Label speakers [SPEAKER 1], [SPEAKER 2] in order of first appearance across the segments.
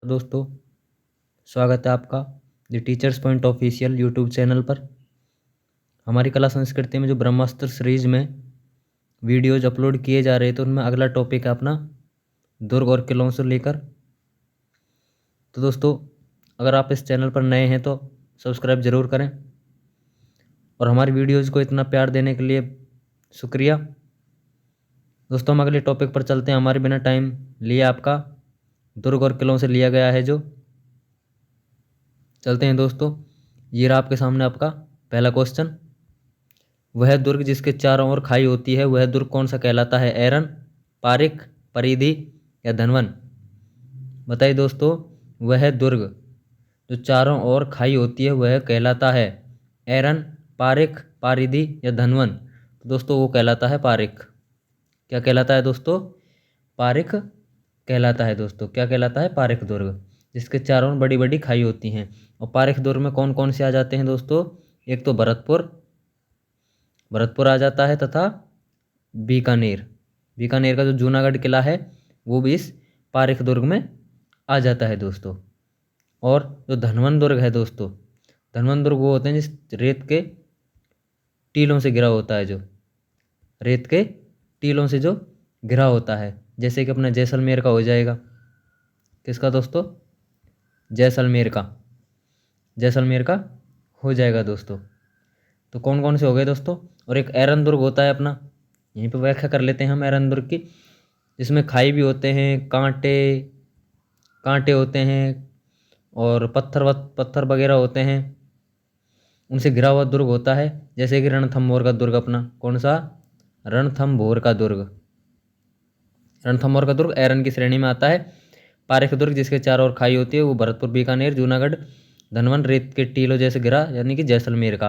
[SPEAKER 1] दोस्तों, स्वागत है आपका the teachers point official YouTube channel पर। हमारी कला संस्कृति में जो ब्रह्मास्त्र सीरीज में वीडियोज अपलोड किए जा रहे थे उनमें अगला टॉपिक है अपना दुर्ग और किलों से लेकर। तो दोस्तों, अगर आप इस चैनल पर नए हैं तो सब्सक्राइब ज़रूर करें और हमारी वीडियोज़ को इतना प्यार देने के लिए शुक्रिया। दोस्तों, हम अगले टॉपिक पर चलते हैं। हमारे बिना टाइम लिए आपका दुर्ग और किलों से लिया गया है जो चलते हैं दोस्तों। ये रहा आपके सामने आपका पहला क्वेश्चन। वह दुर्ग जिसके चारों ओर खाई होती है वह दुर्ग कौन सा कहलाता है? एरन, पारिक, परिधि या धनवन? बताइए दोस्तों, वह दुर्ग जो चारों ओर खाई होती है वह कहलाता है एरन, पारिक, पारिधि या धनवन? तो दोस्तों वो कहलाता है पारिक। क्या कहलाता है दोस्तों? पारिक कहलाता है दोस्तों। क्या कहलाता है? पारिक दुर्ग, जिसके चारों ओर बड़ी बड़ी खाई होती हैं। और पारिक दुर्ग में कौन कौन से आ जाते हैं दोस्तों? एक तो भरतपुर आ जाता है तथा बीकानेर का जो जूनागढ़ किला है वो भी इस पारिक दुर्ग में आ जाता है दोस्तों। और जो धनवन दुर्ग है दोस्तों, धनवन दुर्ग वो होते हैं जिस रेत के टीलों से घिरा होता है, जो रेत के टीलों से जो घिरा होता है। जैसे कि अपना जैसलमेर का हो जाएगा। किसका दोस्तों? जैसलमेर का हो जाएगा दोस्तों। तो कौन कौन से हो गए दोस्तों? और एक एरन दुर्ग होता है अपना, यहीं पे व्याख्या कर लेते हैं हम एरन दुर्ग की। जिसमें खाई भी होते हैं, कांटे होते हैं और पत्थर वगैरह होते हैं, उनसे घिरा हुआ दुर्ग होता है। जैसे कि रणथंभौर का दुर्ग अपना, कौन सा? रणथंभौर का दुर्ग एरन की श्रेणी में आता है। पारिक दुर्ग जिसके चारों ओर खाई होती है वो भरतपुर, बीकानेर, जूनागढ़, धनवन रेत के टीलों जैसे घिरा यानी कि जैसलमेर का।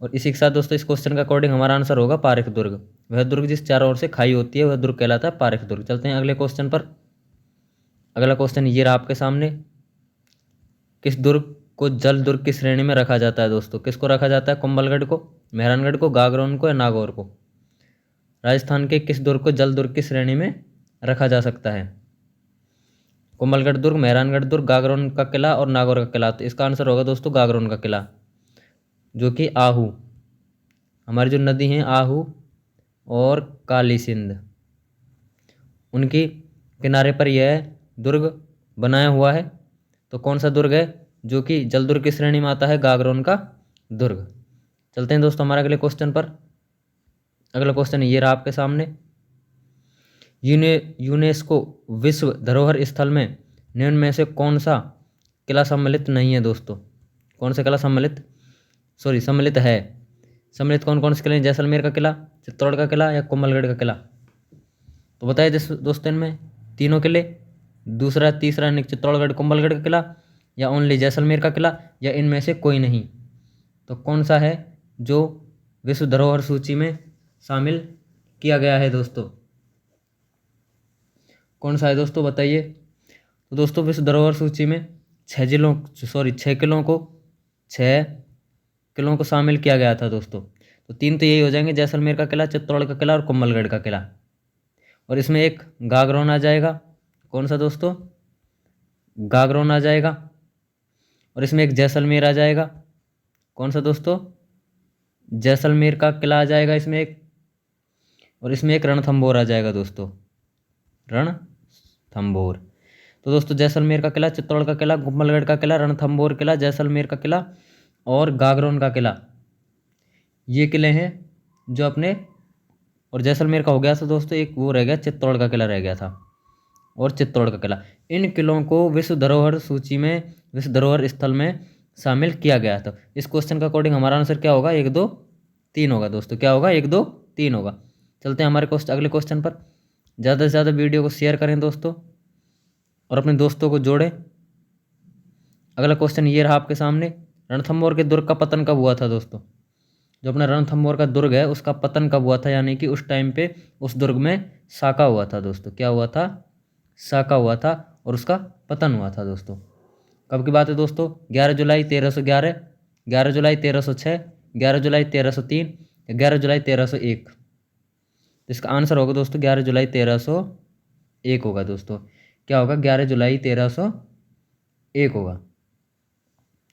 [SPEAKER 1] और इसी के साथ दोस्तों इस क्वेश्चन का अकॉर्डिंग हमारा आंसर होगा पारिक दुर्ग। वह दुर्ग जिस चारों ओर से खाई होती है वह दुर्ग कहलाता है पारिक दुर्ग। चलते हैं अगले क्वेश्चन पर। अगला क्वेश्चन ये रहा आपके सामने। किस दुर्ग को जल दुर्ग की श्रेणी में रखा जाता है दोस्तों? किसको रखा जाता है? कुंभलगढ़ को, मेहरानगढ़ को, गागरोन को या नागौर को? राजस्थान के किस दुर्ग को जल दुर्ग की श्रेणी में रखा जा सकता है? कुंभलगढ़ दुर्ग, मेहरानगढ़ दुर्ग, गागरोन का किला और नागौर का किला। तो इसका आंसर होगा दोस्तों गागरोन का किला, जो कि आहू, हमारी जो नदी हैं आहू और काली सिंध, उनकी किनारे पर यह दुर्ग बनाया हुआ है। तो कौन सा दुर्ग है जो कि जल दुर्ग की श्रेणी में आता है? गागरोन का दुर्ग। चलते हैं दोस्तों हमारे अगले क्वेश्चन पर। अगला क्वेश्चन ये रहा आपके सामने। यूनेस्को विश्व धरोहर स्थल में निम्न में से कौन सा किला सम्मिलित नहीं है दोस्तों? कौन सा किला सम्मिलित है? सम्मिलित कौन कौन से किले हैं? जैसलमेर का किला, चित्तौड़ का किला या कुंभलगढ़ का किला? तो बताइए दोस्तों, इनमें तीनों किले, दूसरा तीसरा चित्तौड़गढ़ कुंभलगढ़ का किला या ओनली जैसलमेर का किला या इनमें से कोई नहीं? तो कौन सा है जो विश्व धरोहर सूची में शामिल किया गया है दोस्तों? कौन सा है दोस्तों बताइए। तो दोस्तों विश्व धरोहर सूची में 6 किलों को शामिल किया गया था दोस्तों। तो 3 तो यही हो जाएंगे, जैसलमेर का किला, चित्तौड़ का किला और कुंभलगढ़ का किला। और इसमें एक गागरोन आ जाएगा। कौन सा दोस्तों? गागरोन आ जाएगा। और इसमें एक जैसलमेर आ जाएगा। कौन सा दोस्तों? जैसलमेर का किला आ जाएगा इसमें एक। और इसमें एक रणथंभौर आ जाएगा दोस्तों, रणथंभौर। तो दोस्तों जैसलमेर का किला, चित्तौड़ का किला, कुंभलगढ़ का किला, रणथंभौर किला, जैसलमेर का किला और गागरोन का किला, ये किले हैं जो अपने। और जैसलमेर का हो गया था दोस्तों, एक वो रह गया, चित्तौड़ का किला रह गया था और चित्तौड़ का किला। इन किलों को विश्व धरोहर सूची में, विश्व धरोहर स्थल में शामिल किया गया था। इस क्वेश्चन का अकॉर्डिंग हमारा आंसर क्या होगा? 1 2 3 होगा दोस्तों। क्या होगा? 1 2 3 होगा। चलते हैं हमारे अगले क्वेश्चन पर। ज़्यादा से ज़्यादा वीडियो को शेयर करें दोस्तों और अपने दोस्तों को जोड़ें। अगला क्वेश्चन ये रहा आपके सामने। रणथंभौर के दुर्ग का पतन कब हुआ था दोस्तों? जो अपना रणथंभौर का दुर्ग है उसका पतन कब हुआ था, यानी कि उस टाइम पे उस दुर्ग में साका हुआ था दोस्तों। क्या हुआ था? साका हुआ था और उसका पतन हुआ था दोस्तों। कब की बात है दोस्तों? 11 जुलाई 1311, 11 जुलाई 1306, 11 जुलाई 1303 या 11 जुलाई 1301? इसका आंसर होगा दोस्तों 11 जुलाई 1301 होगा दोस्तों। क्या होगा, 11 जुलाई 1301 होगा।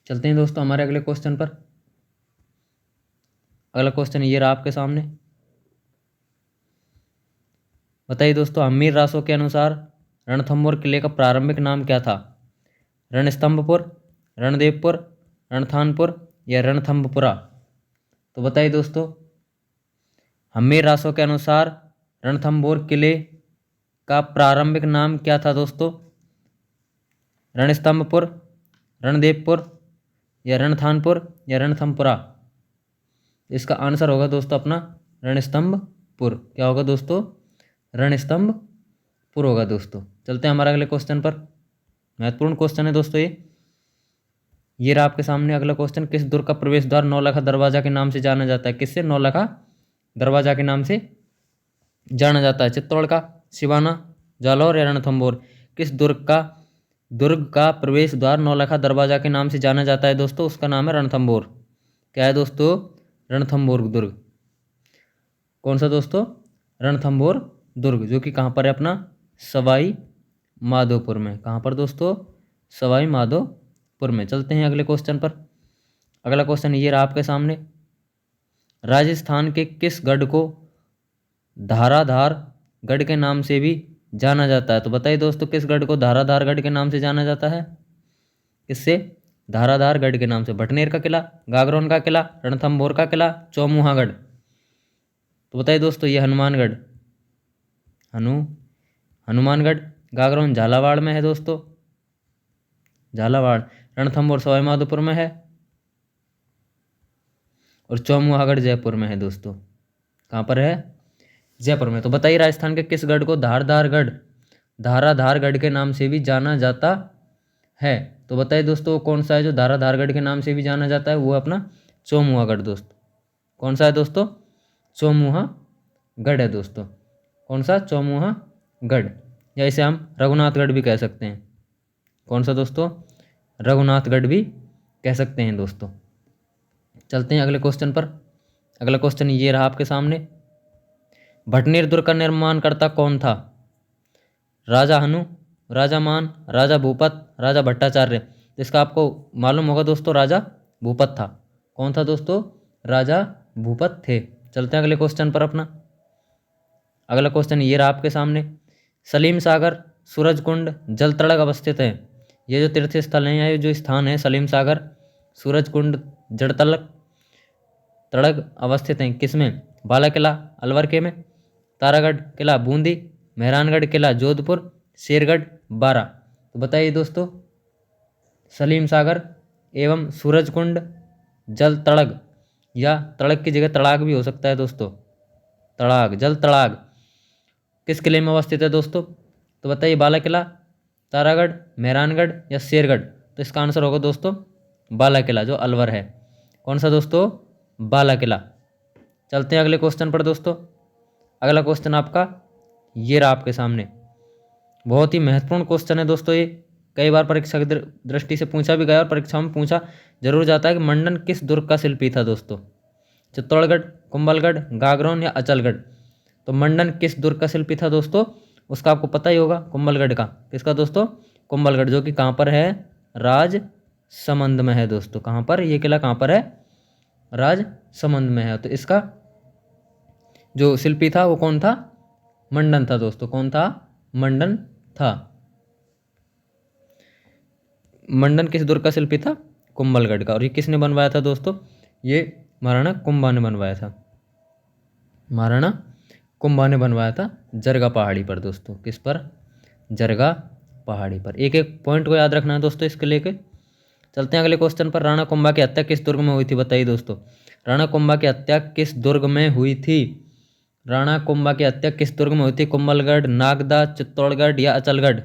[SPEAKER 1] चलते हैं दोस्तों हमारे अगले क्वेश्चन पर। अगला क्वेश्चन ये रहा आपके सामने। बताइए दोस्तों, हम्मीर रासो के अनुसार रणथंभौर किले का प्रारंभिक नाम क्या था? रणस्तंभपुर, रणदेवपुर, रणथानपुर या रणथंभपुरा? तो बताइए दोस्तों, हम्मीर रासो के अनुसार रणथंभौर किले का प्रारंभिक नाम क्या था दोस्तों? रणस्तंभपुर, रणदेवपुर या रणथानपुर या रणथंभपुरा? इसका आंसर होगा दोस्तों अपना रणस्तंभपुर। क्या होगा दोस्तों? रणस्तंभपुर होगा दोस्तों। चलते हैं हमारे अगले क्वेश्चन पर। महत्वपूर्ण क्वेश्चन है दोस्तों ये रहा आपके सामने अगला क्वेश्चन। किस दुर्ग का प्रवेश द्वार नौलखा दरवाजा के नाम से जाना जाता है? किससे नौलखा दरवाजा के नाम से जाना जाता है? चित्तौड़ का, सिवाना, जालौर या रणथंभौर? किस दुर्ग का प्रवेश द्वार नौलखा दरवाजा के नाम से जाना जाता है दोस्तों? उसका नाम है रणथंभौर। क्या है दोस्तों? रणथंभौर दुर्ग। कौन सा दोस्तों? रणथंभौर दुर्ग, जो कि कहाँ पर है अपना? सवाई माधोपुर में। कहाँ पर दोस्तों? सवाई माधोपुर में। चलते हैं अगले क्वेश्चन पर। अगला क्वेश्चन ये रहा आपके सामने। राजस्थान के किस गढ़ को धाराधार गढ़ के नाम से भी जाना जाता है? तो बताइए दोस्तों, किस गढ़ को धाराधार गढ़ के नाम से जाना जाता है? किससे? धाराधार गढ़ के नाम से। भटनेर का किला, गागरोन का किला, रणथंभौर का किला, चौमुहागढ़? तो बताइए दोस्तों, ये हनुमानगढ़, हनुमानगढ़। गागरोन झालावाड़ में है दोस्तों, झालावाड़। रणथंभौर सवाई माधोपुर में है और चौमुहागढ़ जयपुर में है दोस्तों। कहाँ पर है? जयपुर में। तो बताइए, राजस्थान के किस गढ़ को धाराधारगढ़ के नाम से भी जाना जाता है? तो बताइए दोस्तों, कौन सा है जो धाराधारगढ़ के नाम से भी जाना जाता है? वो अपना चौमुहागढ़ दोस्तों। कौन सा है दोस्तों? चौमुहागढ़ है दोस्तों। कौन सा? चौमुहागढ़, या इसे हम रघुनाथगढ़ भी कह सकते हैं। कौन सा दोस्तों? रघुनाथगढ़ भी कह सकते हैं दोस्तों। चलते हैं अगले क्वेश्चन पर। अगला क्वेश्चन ये रहा आपके सामने। भटनेर दुर्ग का निर्माणकर्ता कौन था? राजा हनु, राजा मान, राजा भूपत, राजा भट्टाचार्य? तो इसका आपको मालूम होगा दोस्तों, राजा भूपत था। कौन था दोस्तों? राजा भूपत थे। चलते हैं अगले क्वेश्चन पर अपना। अगला क्वेश्चन ये रहा आपके सामने। सलीम सागर, सूरजकुंड, जलतड़ग अवस्थित है। ये जो तीर्थ स्थल हैं, ये जो स्थान है, सलीम सागर, सूरजकुंड, जड़तलक तड़ग अवस्थित हैं किसमें? बाला किला अलवर के में, तारागढ़ किला बूंदी, मेहरानगढ़ किला जोधपुर, शेरगढ़ बारा? तो बताइए दोस्तों, सलीम सागर एवं सूरजकुंड, जल तड़ग, या तड़ग की जगह तड़ाग भी हो सकता है दोस्तों, तड़ाग, जल तड़ाग, किस किले में अवस्थित है दोस्तों? तो बताइए, बाला किला, तारागढ़, मेहरानगढ़ या शेरगढ़? तो इसका आंसर होगा दोस्तों बाला किला, जो अलवर है। कौन सा दोस्तों? बाला किला। चलते हैं अगले क्वेश्चन पर दोस्तों। अगला क्वेश्चन आपका ये रहा आपके सामने। बहुत ही महत्वपूर्ण क्वेश्चन है दोस्तों ये। कई बार परीक्षा की दृष्टि से पूछा भी गया और परीक्षा में पूछा जरूर जाता है कि मंडन किस दुर्ग का शिल्पी था दोस्तों? चित्तौड़गढ़, कुंभलगढ़, गागरोन या अचलगढ़? तो मंडन किस दुर्ग का शिल्पी था दोस्तों? उसका आपको पता ही होगा, कुंभलगढ़ का। किसका दोस्तों? कुंभलगढ़, जो कि कहाँ पर है? राजसमंद में है दोस्तों। कहाँ पर? ये किला कहाँ पर है? राजसमंद में है। तो इसका जो शिल्पी था वो कौन था? मंडन था दोस्तों। कौन था? मंडन था। मंडन किस दुर्ग का शिल्पी था? कुंभलगढ़ का। और ये किसने बनवाया था दोस्तों? ये महाराणा कुंभा ने बनवाया था। महाराणा कुंभा ने बनवाया था जरगा पहाड़ी पर दोस्तों। किस पर? जरगा पहाड़ी पर। एक एक पॉइंट को याद रखना है दोस्तों इसके लेके। चलते हैं अगले क्वेश्चन पर। राणा कुंभा की हत्या किस दुर्ग में हुई थी? बताइए दोस्तों, राणा कुंभा की हत्या किस दुर्ग में हुई थी? राणा कुंभा की हत्या किस दुर्ग में हुई थी? कुंभलगढ़, नागदा, चित्तौड़गढ़ या अचलगढ़?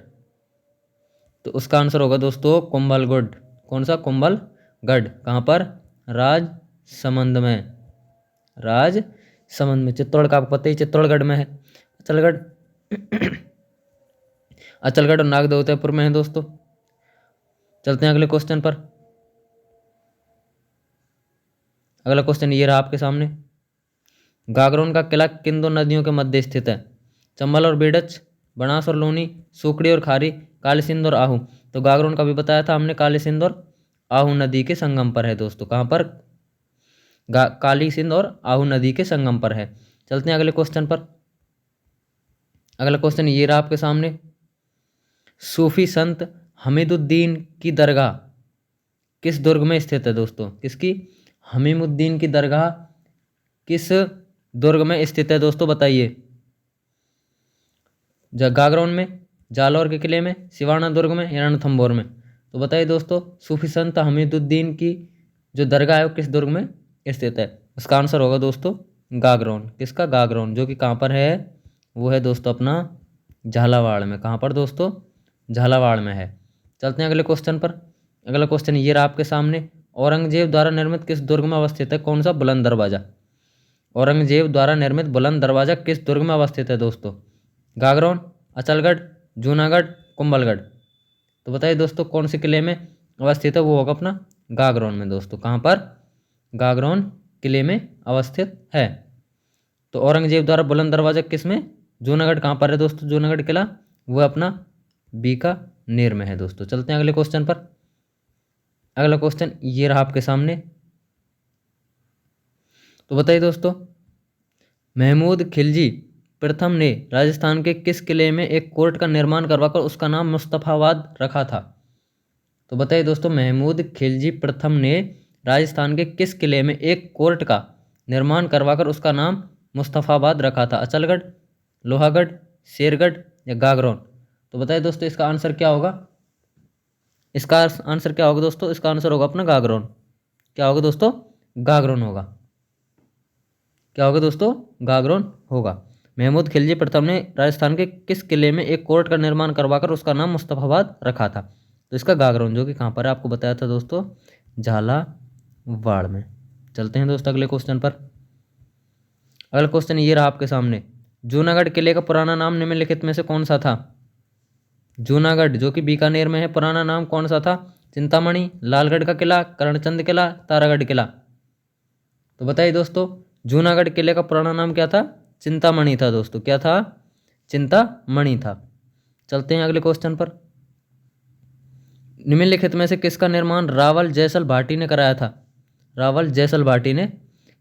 [SPEAKER 1] तो उसका आंसर होगा दोस्तों कुंभलगढ़। कौन सा? कुंभलगढ़। कहाँ पर? राजसमंद में। राजसमंद में। चित्तौड़ का आपको पता ही, चित्तौड़गढ़ में है। अचलगढ़ अचलगढ़ और नागदा उदयपुर में है दोस्तों। चलते हैं अगले क्वेश्चन पर। अगला क्वेश्चन ये रहा आपके सामने। गागरोन का किला किन दो नदियों के मध्य स्थित है? चंबल और बेडच, बनास और लूनी, सुकड़ी और खारी, काली सिंध और आहू। तो गागरोन का भी बताया था हमने, काली सिंध और आहू नदी के संगम पर है दोस्तों। कहाँ पर? काली सिंध और आहू नदी के संगम पर है। चलते हैं अगले क्वेश्चन पर। अगला क्वेश्चन ये रहा आपके सामने, सूफी संत हमीदुद्दीन की दरगाह किस दुर्ग में स्थित है दोस्तों? किसकी? हमीमुद्दीन की दरगाह किस दुर्ग में स्थित है दोस्तों, बताइए। गागरोन में, जालौर के किले में, सिवाना दुर्ग में या रणथंभौर में? तो बताइए दोस्तों, सूफी संत हमीदुद्दीन की जो दरगाह है वो किस दुर्ग में स्थित है? इसका आंसर होगा दोस्तों गागरोन। किसका? गागरोन, जो कि कहाँ पर है? वो है दोस्तों अपना झालावाड़ में। कहाँ पर दोस्तों? झालावाड़ में है। चलते हैं अगले क्वेश्चन पर। अगला क्वेश्चन ये रहा आपके सामने, औरंगजेब द्वारा निर्मित किस दुर्ग में अवस्थित है? कौन सा? बुलंद दरवाजा। औरंगजेब द्वारा निर्मित बुलंद दरवाजा किस दुर्ग में अवस्थित है दोस्तों? गागरोन, अचलगढ़, जूनागढ़, कुंभलगढ़? तो बताइए दोस्तों कौन से किले में अवस्थित है? वो होगा अपना गागरोन में दोस्तों। कहाँ पर? गागरोन किले में अवस्थित है। तो औरंगजेब द्वारा बुलंद दरवाजा किस में? जूनागढ़। कहाँ पर है दोस्तों जूनागढ़ किला? वो अपना बीकानेर में है दोस्तों। चलते हैं अगले क्वेश्चन पर। अगला क्वेश्चन ये रहा आपके सामने। तो बताइए दोस्तों, महमूद खिलजी प्रथम ने राजस्थान के किस किले में एक कोर्ट का निर्माण करवाकर उसका नाम मुस्तफाबाद रखा था? तो बताइए दोस्तों, महमूद खिलजी प्रथम ने राजस्थान के किस किले में एक कोर्ट का निर्माण करवाकर उसका नाम मुस्तफाबाद रखा था? अचलगढ़, लोहागढ़, शेरगढ़ या गागरोन? तो बताइए दोस्तों इसका आंसर क्या होगा? इसका आंसर क्या होगा दोस्तों? इसका आंसर होगा अपना गागरोन। क्या होगा दोस्तों? गागरोन होगा। क्या होगा दोस्तों? गागरोन होगा। महमूद खिलजी प्रथम ने राजस्थान के किस किले में एक कोर्ट का निर्माण करवाकर उसका नाम मुस्तफाबाद रखा था? तो इसका गागरोन, जो कि कहाँ पर है आपको बताया था दोस्तों, झालावाड़ में। चलते हैं दोस्तों अगले क्वेश्चन पर। अगला क्वेश्चन ये रहा आपके सामने, जूनागढ़ किले का पुराना नाम निम्नलिखित में से कौन सा था? जूनागढ़ जो कि बीकानेर में है, पुराना नाम कौन सा था? चिंतामणि, लालगढ़ का किला, करणचंद किला, तारागढ़ किला? तो बताइए दोस्तों, जूनागढ़ किले का पुराना नाम क्या था? चिंतामणि था दोस्तों। क्या था? चिंतामणि था। चलते हैं अगले क्वेश्चन पर। निम्नलिखित में से किसका निर्माण रावल जयसल भाटी ने कराया था? रावल जयसल भाटी ने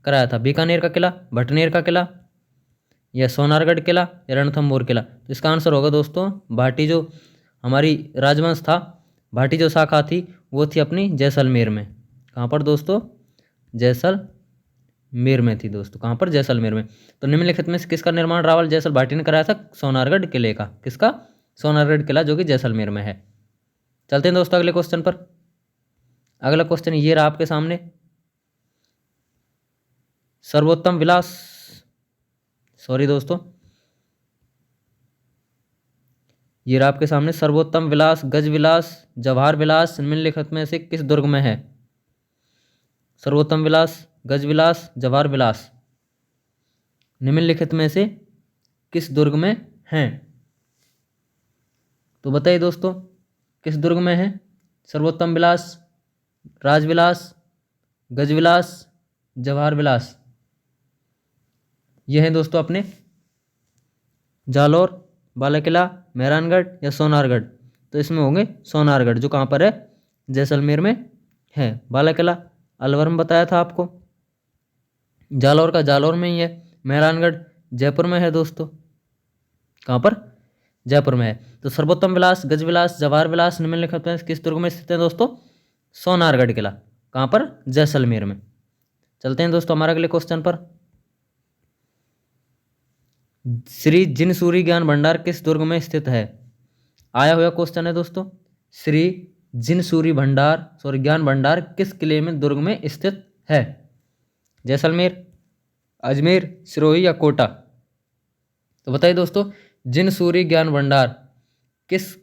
[SPEAKER 1] कराया था। बीकानेर का किला, भटनेर का किला या सोनारगढ़ किला या रणथंभौर किला? तो इसका आंसर होगा दोस्तों भाटी, जो हमारी राजवंश था, भाटी जो शाखा थी वो थी अपनी जैसलमेर में। कहाँ पर दोस्तों? जैसलमेर में थी दोस्तों। कहाँ पर? जैसलमेर में। तो निम्नलिखित में से किसका निर्माण रावल जयसल भाटी ने कराया था? सोनारगढ़ किले का। किसका? सोनारगढ़ किला, जो कि जैसलमेर में है। चलते हैं दोस्तों अगले क्वेश्चन पर। अगला क्वेश्चन ये रहा आपके सामने, सर्वोत्तम विलास, सॉरी दोस्तों, ये रहा आपके सामने, सर्वोत्तम विलास, गज विलास, जवाहर विलास निम्नलिखित में से किस दुर्ग में है? सर्वोत्तम विलास, गज विलास, जवाहर विलास निम्नलिखित में से किस दुर्ग में हैं? तो बताइए दोस्तों किस दुर्ग में है? सर्वोत्तम विलास, राजविलास, गजविलास, जवाहर विलास? ये हैं दोस्तों अपने जालौर, बालाकिला, मेहरानगढ़ या सोनारगढ़? तो इसमें होंगे सोनारगढ़, जो कहाँ पर है? जैसलमेर में है। बालाकिला अलवर में बताया था आपको, जालौर का जालौर में ही है, मेहरानगढ़ जयपुर में है दोस्तों। कहाँ पर? जयपुर में है। तो सर्वोत्तम विलास, गजविलास, जवाहर विलास निम्नलिखित में किस दुर्ग में स्थित है दोस्तों? सोनारगढ़ किला। कहाँ पर? जैसलमेर में। चलते हैं दोस्तों हमारे अगले क्वेश्चन पर। श्री जिनसूरी ज्ञान भंडार किस दुर्ग में स्थित है? आया हुआ क्वेश्चन है दोस्तों। श्री जिनसूरी ज्ञान भंडार किस किले में, दुर्ग में स्थित है? जैसलमेर, अजमेर, सिरोही या कोटा? तो बताइए दोस्तों, जिनसूरी ज्ञान भंडार किस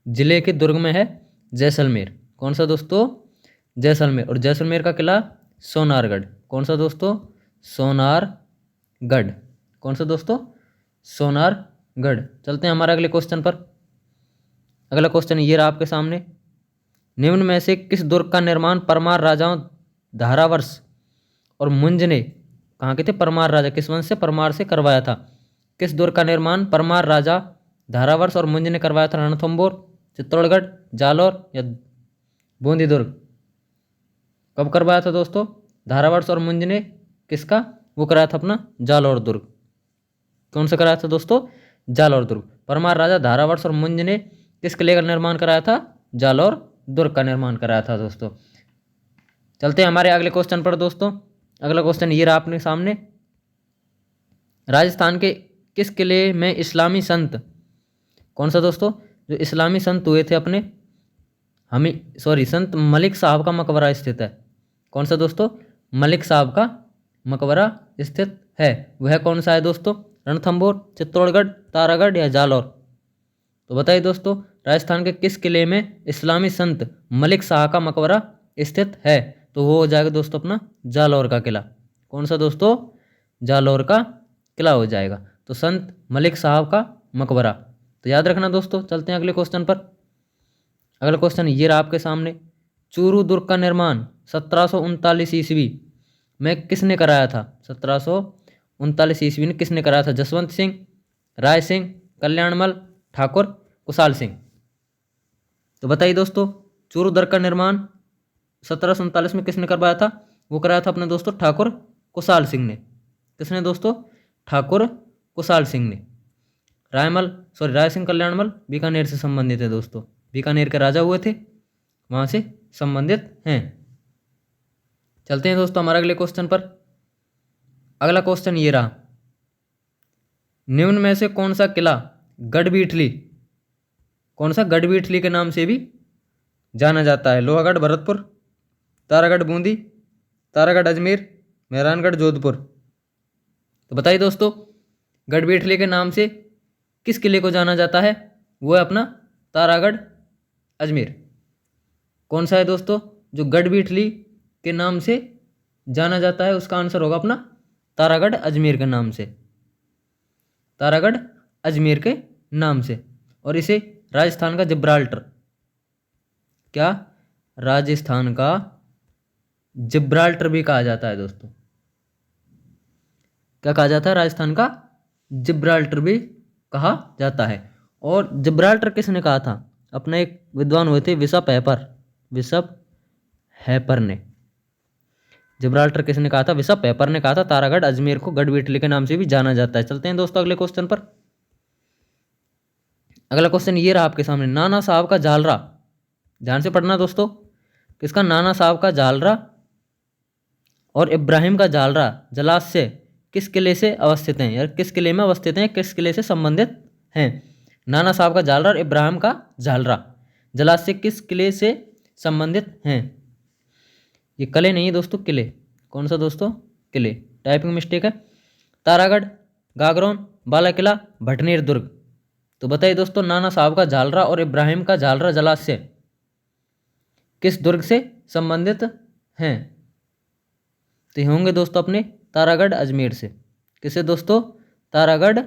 [SPEAKER 1] जिले के दुर्ग में है? जैसलमेर। कौन सा दोस्तों? जैसलमेर। और जैसलमेर का किला सोनारगढ़। कौन सा दोस्तों? सोनारगढ़। कौन सा दोस्तों? सोनारगढ़। चलते हैं हमारे अगले क्वेश्चन पर। अगला क्वेश्चन ये रहा आपके सामने, निम्न में से किस दुर्ग का निर्माण परमार राजाओं धारावर्ष और मुंज ने, कहाँ के थे परमार राजा, किस वंश से? परमार से करवाया था? किस दुर्ग का निर्माण परमार राजा धारावर्ष और मुंज ने करवाया था रणथंभौर, चित्तौड़गढ़, जालौर या बूंदी दुर्ग? कब करवाया था दोस्तों? धारावर्ष और मुंज ने किसका? वो कराया था अपना जालौर दुर्ग। कौन सा कराया था दोस्तों? जालौर दुर्ग। परमार राजा धारावर्ष और मुंज ने किस किले का निर्माण कराया था? जालौर दुर्ग का निर्माण कराया था दोस्तों। चलते हैं हमारे अगले क्वेश्चन पर दोस्तों। अगला क्वेश्चन ये रहा अपने सामने, राजस्थान के किस किले में इस्लामी संत, कौन सा दोस्तों? जो इस्लामी संत हुए थे अपने संत मलिक साहब का मकबरा स्थित है। कौन सा दोस्तों? मलिक साहब का मकबरा स्थित है। वह कौन सा है दोस्तों? रणथंभौर, चित्तौड़गढ़, तारागढ़ या जालौर? तो बताइए दोस्तों, राजस्थान के किस किले में इस्लामी संत मलिक शाह का मकबरा स्थित है? तो वो हो जाएगा दोस्तों अपना जालौर का किला। कौन सा दोस्तों? जालौर का किला हो जाएगा। तो संत मलिक साहब का मकबरा, तो याद रखना दोस्तों। चलते हैं अगले क्वेश्चन पर। अगला क्वेश्चन ये रहा आपके सामने, चूरू दुर्ग का निर्माण 1739 ईस्वी में किसने कराया था? 1739 ईस्वी में किसने कराया था? जसवंत सिंह, राय सिंह, कल्याणमल, ठाकुर, कुशाल सिंह? तो बताइए दोस्तों, चूरू दुर्ग का निर्माण 1747 में किसने करवाया था? वो कराया था अपने दोस्तों ठाकुर कुशाल सिंह ने। किसने दोस्तों? ठाकुर कुशाल सिंह ने। राय सिंह कल्याणमल बीकानेर से संबंधित है दोस्तों, बीकानेर के राजा हुए थे, वहां से संबंधित हैं। चलते हैं दोस्तों हमारे अगले क्वेश्चन पर। अगला क्वेश्चन ये रहा, निम्न में से कौन सा किला गढ़बीठली, कौन सा गढ़बीठली के नाम से भी जाना जाता है? लोहागढ़ भरतपुर, तारागढ़ बूंदी, तारागढ़ अजमेर, मेहरानगढ़ जोधपुर? तो बताइए दोस्तों, गढ़बीठली के नाम से किस किले को जाना जाता है? वो है अपना तारागढ़ अजमेर। कौन सा है दोस्तों जो गढ़बीठली के नाम से जाना जाता है? उसका आंसर होगा अपना तारागढ़ अजमेर के नाम से, तारागढ़ अजमेर के नाम से। और इसे राजस्थान का जिब्राल्टर, क्या राजस्थान का जिब्राल्टर भी कहा जाता है दोस्तों? क्या कहा जाता है? राजस्थान का जिब्राल्टर भी कहा जाता है। और जिब्राल्टर किसने कहा था? अपने एक विद्वान हुए थे बिशप हैपर ने। जिब्राल्टर किसने कहा था? बिशप हैपर ने कहा था। तारागढ़ अजमेर को गढ़बीठली के नाम से भी जाना जाता है। चलते हैं दोस्तों अगले क्वेश्चन पर। अगला क्वेश्चन ये रहा आपके सामने, नाना साहब का जालरा, ध्यान से पढ़ना दोस्तों, किसका? नाना साहब का जालरा और इब्राहिम का जालरा जलाशय किस किले से अवस्थित हैं, या किस किले में अवस्थित हैं, किस किले से संबंधित हैं? नाना साहब का जालरा और इब्राहिम का जालरा जलाशय किस किले से संबंधित हैं? ये किले नहीं है दोस्तों, किले। कौन सा दोस्तों? किले, टाइपिंग मिस्टेक है। तारागढ़, गागरोन, बाला किला, भटनेर दुर्ग? तो बताइए दोस्तों, नाना साहब का जालरा और इब्राहिम का जालरा जलाशय किस दुर्ग से संबंधित हैं? तो ये होंगे दोस्तों अपने तारागढ़ अजमेर से। किसे दोस्तों? तारागढ़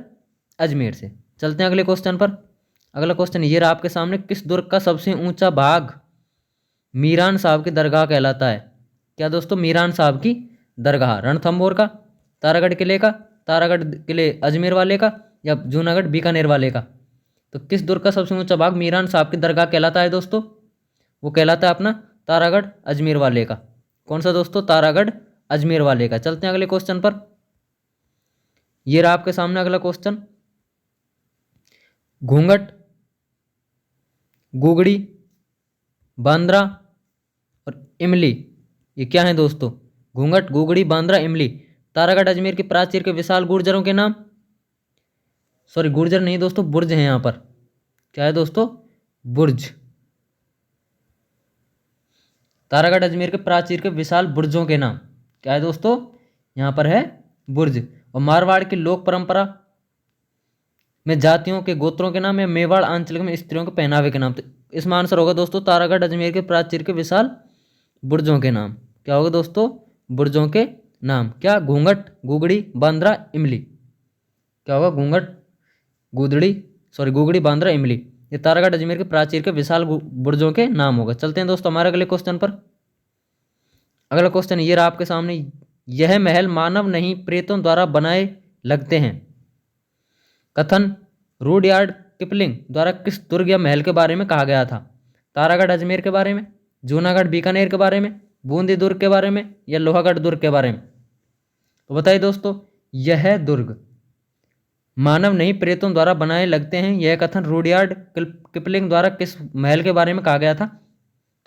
[SPEAKER 1] अजमेर से। चलते हैं अगले क्वेश्चन पर। अगला क्वेश्चन ये रहा आपके सामने, किस दुर्ग का सबसे ऊंचा भाग मीरान साहब की दरगाह कहलाता है? क्या दोस्तों? मीरान साहब की दरगाह। रणथंभौर का, तारागढ़ किले का, तारागढ़ किले अजमेर वाले का, या जूनागढ़ बीकानेर वाले का? तो किस दुर्ग का सबसे ऊंचा भाग मीरान साहब की दरगाह कहलाता है दोस्तों? वो कहलाता है अपना तारागढ़ अजमेर वाले का। कौन सा दोस्तों? तारागढ़ अजमेर वाले का। चलते हैं अगले क्वेश्चन पर। ये रहा आपके सामने अगला क्वेश्चन, घूंघट, गुगड़ी, बांद्रा और इमली, ये क्या है दोस्तों? घूंघट, गुगड़ी, बांद्रा, इमली तारागढ़ अजमेर के प्राचीर के विशाल गुर्जरों के नाम। सॉरी, गुर्जर नहीं दोस्तों, बुर्ज है यहाँ पर। क्या है दोस्तों? बुर्ज। तारागढ़ अजमेर के प्राचीर के विशाल बुर्जों के नाम क्या है दोस्तों? यहाँ पर है बुर्ज। और मारवाड़ की लोक परंपरा में जातियों के गोत्रों के नाम, या मेवाड़ आंचलिक में स्त्रियों के पहनावे के नाम? तो इसमें आंसर होगा दोस्तों तारागढ़ अजमेर के प्राचीर के विशाल बुर्जों के नाम। क्या होगा दोस्तों? बुर्जों के नाम। क्या? घूंघट, गुगड़ी, बांद्रा, इमली। क्या होगा? घूंघट, गुगड़ी, बांद्रा, इमली। ये तारागढ़ अजमेर के प्राचीर के विशाल बुर्जों के नाम होगा। चलते हैं दोस्तों हमारे अगले क्वेश्चन पर। अगला क्वेश्चन ये रहा आपके सामने, यह महल मानव नहीं प्रेतों द्वारा बनाए लगते हैं। कथन रूडयार्ड किपलिंग द्वारा किस दुर्ग या महल के बारे में कहा गया था? तारागढ़ अजमेर के बारे में, जूनागढ़ बीकानेर के बारे में, बूंदी दुर्ग के बारे में, या लोहागढ़ दुर्ग के बारे में? तो बताइए दोस्तों, यह दुर्ग मानव नहीं प्रेतों द्वारा बनाए लगते हैं, यह कथन रुडयार्ड किपलिंग द्वारा किस महल के बारे में कहा गया था?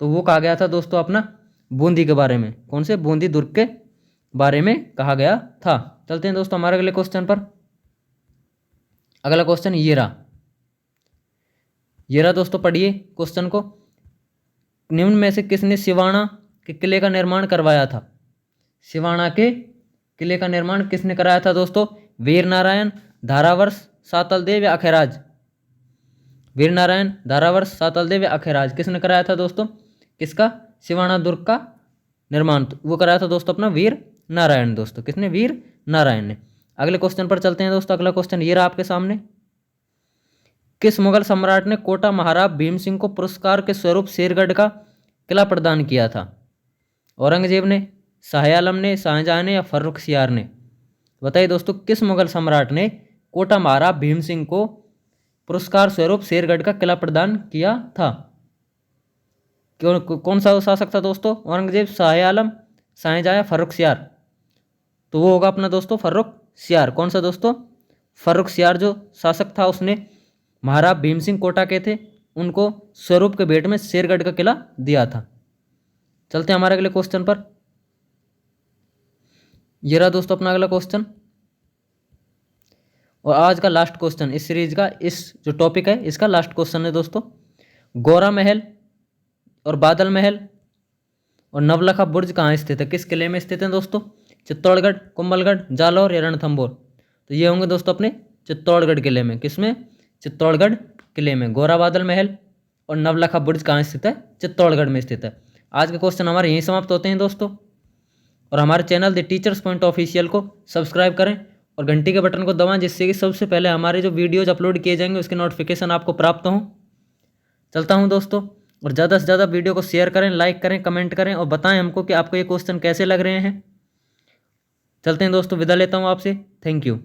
[SPEAKER 1] तो वो कहा गया था दोस्तों अपना बूंदी के बारे में। कौन से? बूंदी दुर्ग के बारे में कहा गया था। चलते हैं दोस्तों हमारे अगले क्वेश्चन पर। अगला क्वेश्चन ये रहा दोस्तों, पढ़िए क्वेश्चन को। निम्न में से किसने सिवाना के किले का निर्माण करवाया था? सिवाना के किले का निर्माण किसने कराया था दोस्तों? वीर नारायण, धारावर्ष, सातलदेव या अखेराज? वीर नारायण, धारावर्ष, सातलदेव या अखेराज? किसने कराया था दोस्तों? किसका? सिवाना दुर्ग का निर्माण वो कराया था दोस्तों अपना वीर नारायण दोस्तों। किसने? वीर नारायण ने। अगले क्वेश्चन पर चलते हैं दोस्तों। अगला क्वेश्चन ये रहा आपके सामने। किस मुगल सम्राट ने कोटा महाराज भीम सिंह को पुरस्कार के स्वरूप शेरगढ़ का किला प्रदान किया था? औरंगजेब ने, शाह आलम ने, शाहजहां ने, या फर्रुखसियार ने? बताइए दोस्तों, किस मुगल सम्राट ने कोटा महाराज भीम सिंह को पुरस्कार स्वरूप शेरगढ़ का किला प्रदान किया था? कौन सा शासक था दोस्तों? औरंगजेब, शाह आलम, शाहजहां या फर्रुखसियार? तो वो होगा अपना दोस्तों फर्रुखसियार। कौन सा दोस्तों? फर्रुखसियार जो शासक था उसने महाराज भीम सिंह कोटा के थे, उनको स्वरूप के भेंट में शेरगढ़ का किला दिया था। चलते हैं हमारे अगले क्वेश्चन पर। ये रहा दोस्तों अपना अगला क्वेश्चन और आज का लास्ट क्वेश्चन इस सीरीज का, इस जो टॉपिक है इसका लास्ट क्वेश्चन है दोस्तों। गौरा महल और बादल महल और नवलखा बुर्ज कहाँ स्थित है? किस किले में स्थित है दोस्तों? चित्तौड़गढ़, कुंभलगढ़, जालौर या रणथंभौर? तो ये होंगे दोस्तों अपने चित्तौड़गढ़ किले में। किसमें? चित्तौड़गढ़ किले में। गौरा बादल महल और नवलखा बुर्ज कहाँ स्थित है? चित्तौड़गढ़ में स्थित है। आज के क्वेश्चन हमारे यहीं समाप्त होते हैं दोस्तों। और हमारे channel the teachers point official को सब्सक्राइब करें और घंटी के बटन को दबाएं, जिससे कि सबसे पहले हमारे जो वीडियोज अपलोड किए जाएंगे उसके नोटिफिकेशन आपको प्राप्त हों। चलता हूं दोस्तों, और ज़्यादा से ज़्यादा वीडियो को शेयर करें, लाइक करें, कमेंट करें और बताएं हमको कि आपको ये क्वेश्चन कैसे लग रहे हैं। चलते हैं दोस्तों, विदा लेता हूं आपसे। Thank you.